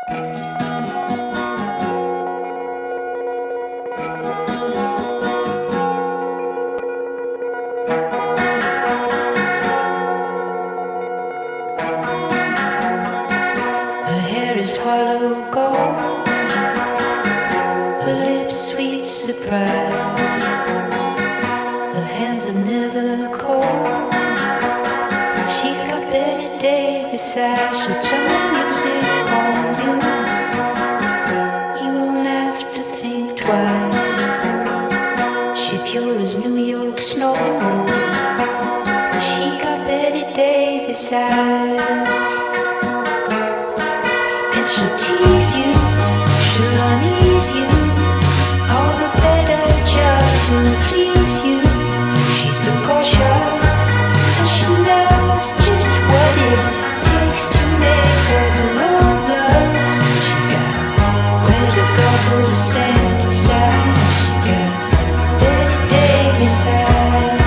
Her hair is hollow gold, her lips sweet surprise, her hands are never cold. She's got Betty Davis eyes, she'll turn the music on you. You won't have to think twice. She's pure as New York snow. She got Betty Davis eyes. And she'll tease you, she'll unease you, all the better just to please you. She's precocious, and she knows just what it takes to make her own loves. She's got where to go to stand aside. She's got Betty Davis eyes.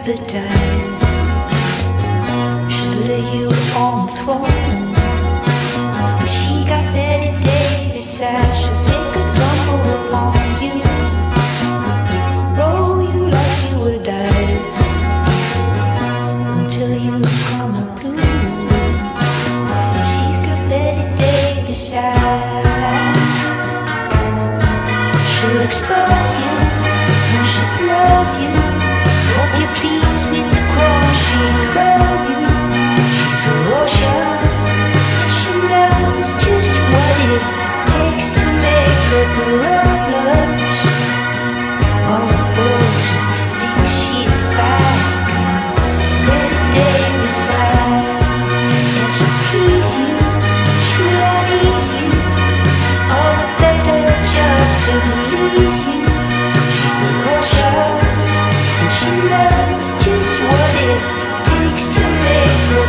The time she'll lay you on the throne. She got Betty Davis eyes. She'll take a tumble upon you, roll you like you were dice until you come unglued. She's got Betty Davis eyes. She'll expose you when she slows you. Hope you're pleased with the cross she's thrown you. She's ferocious, and she knows just what it takes to make her own blush. All the boys just think she's a spy. She's got Betty Davis eyes, and she'll tease you, she'll unease you, all the better just to please you. She's ferocious, she knows just what it takes to make her